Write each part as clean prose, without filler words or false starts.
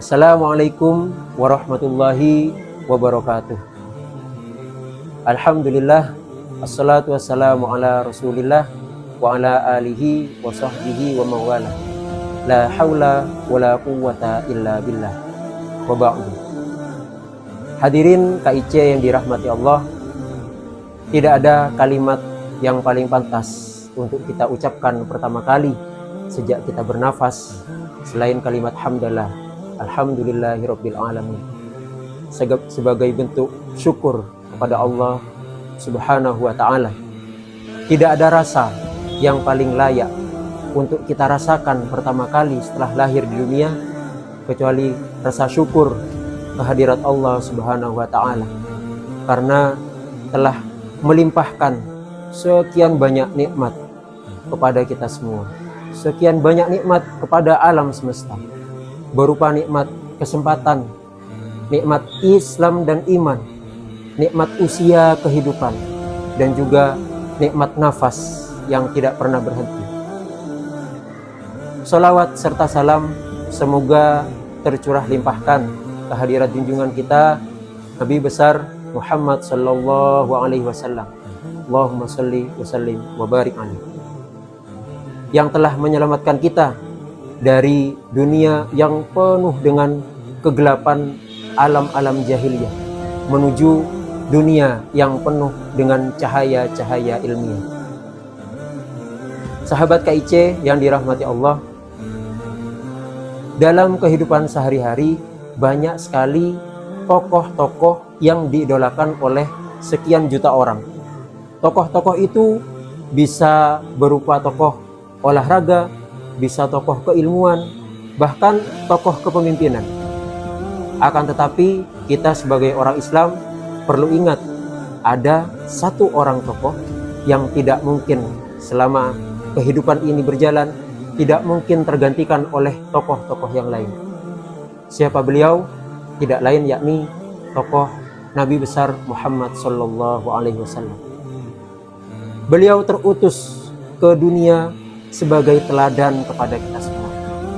Assalamualaikum warahmatullahi wabarakatuh. Alhamdulillah, assalatu wassalamu ala rasulillah wa ala alihi wa sahbihi wa mawala. La hawla wa la quwwata illa billah. Wa ba'du. Hadirin KIC yang dirahmati Allah, tidak ada kalimat yang paling pantas untuk kita ucapkan pertama kali sejak kita bernafas selain kalimat hamdalah, alhamdulillahirabbil alamin, sebagai bentuk syukur kepada Allah Subhanahu wa ta'ala. Tidak ada rasa yang paling layak untuk kita rasakan pertama kali setelah lahir di dunia kecuali rasa syukur kehadirat Allah Subhanahu wa ta'ala, karena telah melimpahkan sekian banyak nikmat kepada kita semua, sekian banyak nikmat kepada alam semesta, berupa nikmat kesempatan, nikmat Islam dan iman, nikmat usia kehidupan, dan juga nikmat nafas yang tidak pernah berhenti. Salawat serta salam semoga tercurah limpahkan kehadirat junjungan kita Nabi besar Muhammad sallallahu alaihi wasallam. Allahumma shalli wa sallim wa barik alaihi, yang telah menyelamatkan kita dari dunia yang penuh dengan kegelapan alam-alam jahiliyah menuju dunia yang penuh dengan cahaya-cahaya ilmiah. Sahabat KIC yang dirahmati Allah, dalam kehidupan sehari-hari banyak sekali tokoh-tokoh yang diidolakan oleh sekian juta orang. Tokoh-tokoh itu bisa berupa tokoh olahraga, bisa tokoh keilmuan, bahkan tokoh kepemimpinan. Akan tetapi kita sebagai orang Islam perlu ingat, ada satu orang tokoh yang tidak mungkin selama kehidupan ini berjalan tidak mungkin tergantikan oleh tokoh-tokoh yang lain. Siapa beliau? Tidak lain yakni tokoh Nabi besar Muhammad sallallahu alaihi wasallam. Beliau terutus ke dunia sebagai teladan kepada kita semua,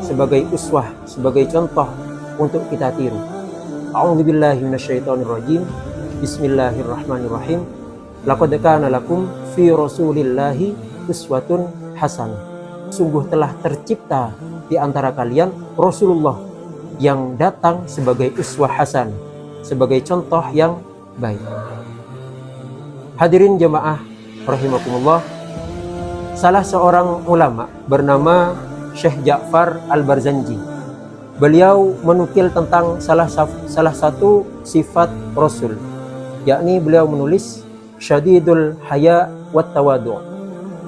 sebagai uswah, sebagai contoh untuk kita tiru. A'udzubillahi minasyaitonirrajim. Bismillahirrahmanirrahim. Laqad kana lakum fi rasulillahi uswatun hasanah. Sungguh telah tercipta di antara kalian Rasulullah yang datang sebagai uswah hasanah, sebagai contoh yang baik. Hadirin jamaah rahimakumullah, salah seorang ulama bernama Syekh Ja'far Al-Barzanji, beliau menukil tentang salah satu sifat Rasul, yakni beliau menulis syadidul haya wat tawadu',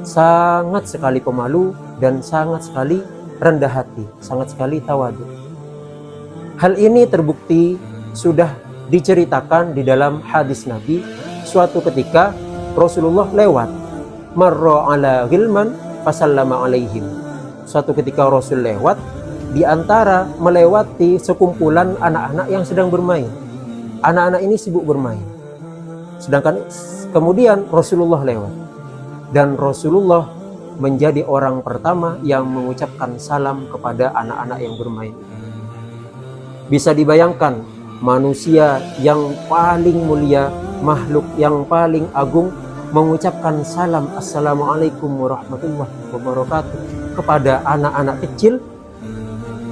sangat sekali pemalu dan sangat sekali rendah hati, sangat sekali tawadu. Hal ini terbukti sudah diceritakan di dalam hadis Nabi. Suatu ketika Rasulullah lewat, marra ala ghilman fasallama alaihim. Suatu ketika Rasul lewat, di antara melewati sekumpulan anak-anak yang sedang bermain. Anak-anak ini sibuk bermain. Sedangkan kemudian Rasulullah lewat, dan Rasulullah menjadi orang pertama yang mengucapkan salam kepada anak-anak yang bermain. Bisa dibayangkan, manusia yang paling mulia, makhluk yang paling agung mengucapkan salam assalamualaikum warahmatullahi wabarakatuh kepada anak-anak kecil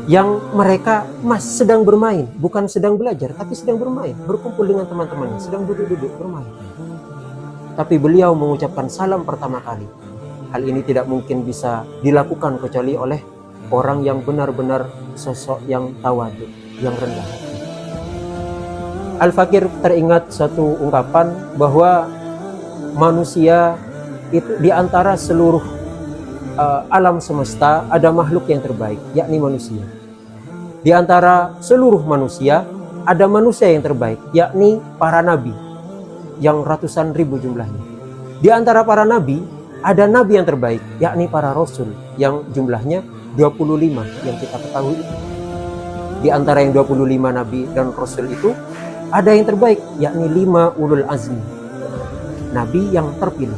yang mereka sedang bermain, bukan sedang belajar, tapi sedang bermain, berkumpul dengan teman-temannya, sedang duduk-duduk bermain. Tapi beliau mengucapkan salam pertama kali. Hal ini tidak mungkin bisa dilakukan kecuali oleh orang yang benar-benar sosok yang tawadu, yang rendah hati. Al-Fakir teringat satu ungkapan bahwa manusia itu di antara seluruh alam semesta ada makhluk yang terbaik, yakni manusia. Di antara seluruh manusia ada manusia yang terbaik, yakni para nabi yang ratusan ribu jumlahnya. Di antara para nabi ada nabi yang terbaik, yakni para rasul yang jumlahnya 25 yang kita ketahui. Di antara yang 25 nabi dan rasul itu ada yang terbaik, yakni 5 ulul azmi, nabi yang terpilih.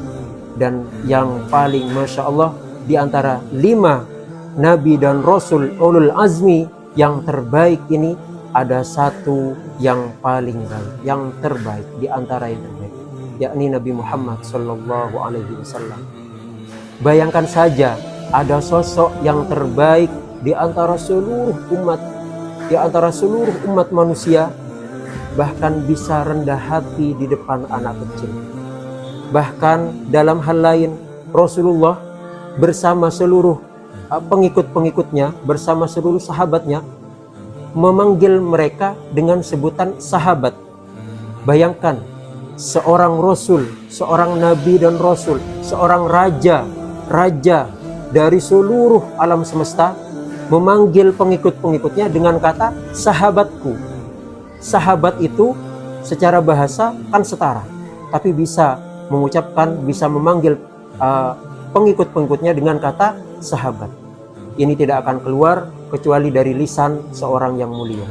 Dan yang paling Masya Allah, di antara 5 nabi dan rasul ulul azmi yang terbaik ini ada satu yang paling baik, yang terbaik di antara yang terbaik, yakni Nabi Muhammad sallallahu alaihi wasallam. Bayangkan saja ada sosok yang terbaik di antara seluruh umat manusia, bahkan bisa rendah hati di depan anak kecil. Bahkan dalam hal lain, Rasulullah bersama seluruh pengikut-pengikutnya, bersama seluruh sahabatnya, memanggil mereka dengan sebutan sahabat. Bayangkan, seorang rasul, seorang nabi dan rasul, seorang raja dari seluruh alam semesta memanggil pengikut-pengikutnya dengan kata sahabatku. Sahabat itu secara bahasa kan setara, tapi bisa mengucapkan, bisa memanggil pengikut-pengikutnya dengan kata sahabat. Ini tidak akan keluar kecuali dari lisan seorang yang mulia.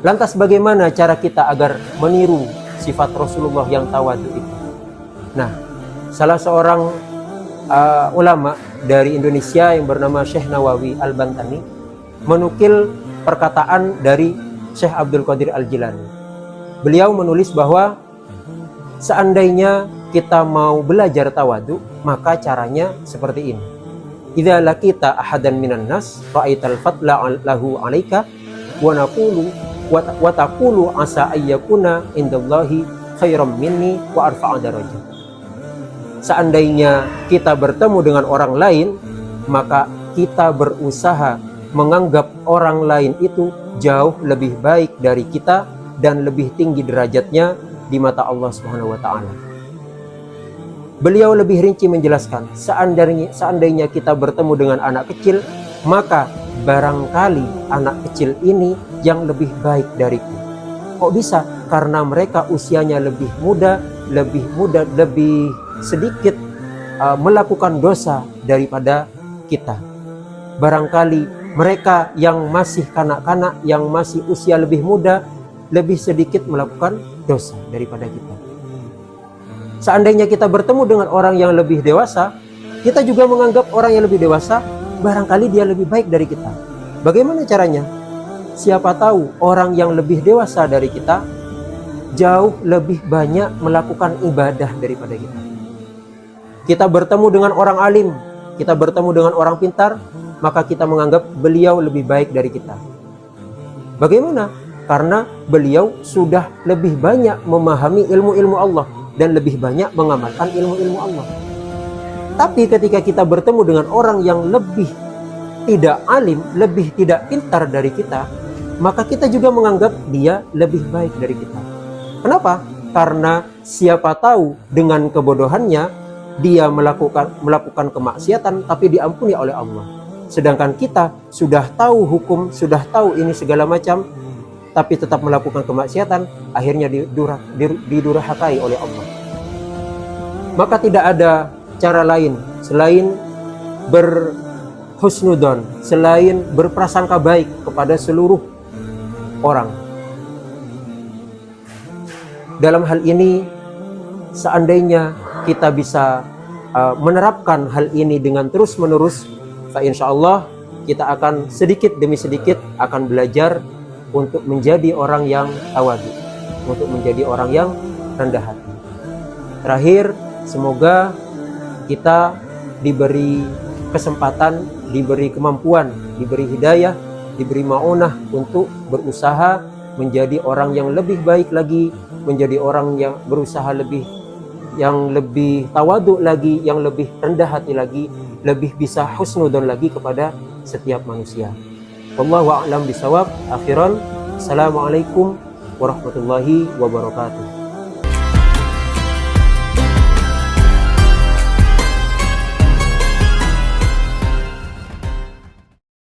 Lantas bagaimana cara kita agar meniru sifat Rasulullah yang tawadu itu? Nah, salah seorang ulama dari Indonesia yang bernama Syekh Nawawi Al-Bantani menukil perkataan dari Syekh Abdul Qadir Al-Jilani. Beliau menulis bahwa seandainya kita mau belajar tawadu, maka caranya seperti ini. Idza laqita ahadan minan nas ra'aital fadla lahu 'alaika wa taqulu asa ayyakuna indallahi khairam minni wa arfa'a darajat. Seandainya kita bertemu dengan orang lain, maka kita berusaha menganggap orang lain itu jauh lebih baik dari kita dan lebih tinggi derajatnya di mata Allah Subhanahu wa taala. Beliau lebih rinci menjelaskan, seandainya kita bertemu dengan anak kecil, maka barangkali anak kecil ini yang lebih baik dariku. Kok bisa? Karena mereka usianya lebih muda, lebih sedikit melakukan dosa daripada kita. Barangkali mereka yang masih kanak-kanak, yang masih usia lebih muda, lebih sedikit melakukan dosa daripada kita. Seandainya kita bertemu dengan orang yang lebih dewasa, kita juga menganggap orang yang lebih dewasa, barangkali dia lebih baik dari kita. Bagaimana caranya? Siapa tahu orang yang lebih dewasa dari kita jauh lebih banyak melakukan ibadah daripada kita. Kita bertemu dengan orang alim, kita bertemu dengan orang pintar, maka kita menganggap beliau lebih baik dari kita. Bagaimana? Karena beliau sudah lebih banyak memahami ilmu-ilmu Allah dan lebih banyak mengamalkan ilmu-ilmu Allah. Tapi ketika kita bertemu dengan orang yang lebih tidak alim, lebih tidak pintar dari kita, maka kita juga menganggap dia lebih baik dari kita. Kenapa? Karena siapa tahu dengan kebodohannya dia melakukan kemaksiatan tapi diampuni oleh Allah. Sedangkan kita sudah tahu hukum, sudah tahu ini segala macam, tapi tetap melakukan kemaksiatan, akhirnya didurhakai oleh Allah. Maka tidak ada cara lain selain berhusnudon, selain berprasangka baik kepada seluruh orang. Dalam hal ini, seandainya kita bisa menerapkan hal ini dengan terus-menerus, insyaallah kita akan sedikit demi sedikit akan belajar untuk menjadi orang yang tawadu, untuk menjadi orang yang rendah hati. Terakhir, semoga kita diberi kesempatan, diberi kemampuan, diberi hidayah, diberi ma'unah untuk berusaha menjadi orang yang lebih baik lagi, menjadi orang yang berusaha yang lebih tawadu lagi, yang lebih rendah hati lagi, lebih bisa husnudon lagi kepada setiap manusia. Wallahu a'lam bishawab. Akhiran, assalamualaikum warahmatullahi wabarakatuh.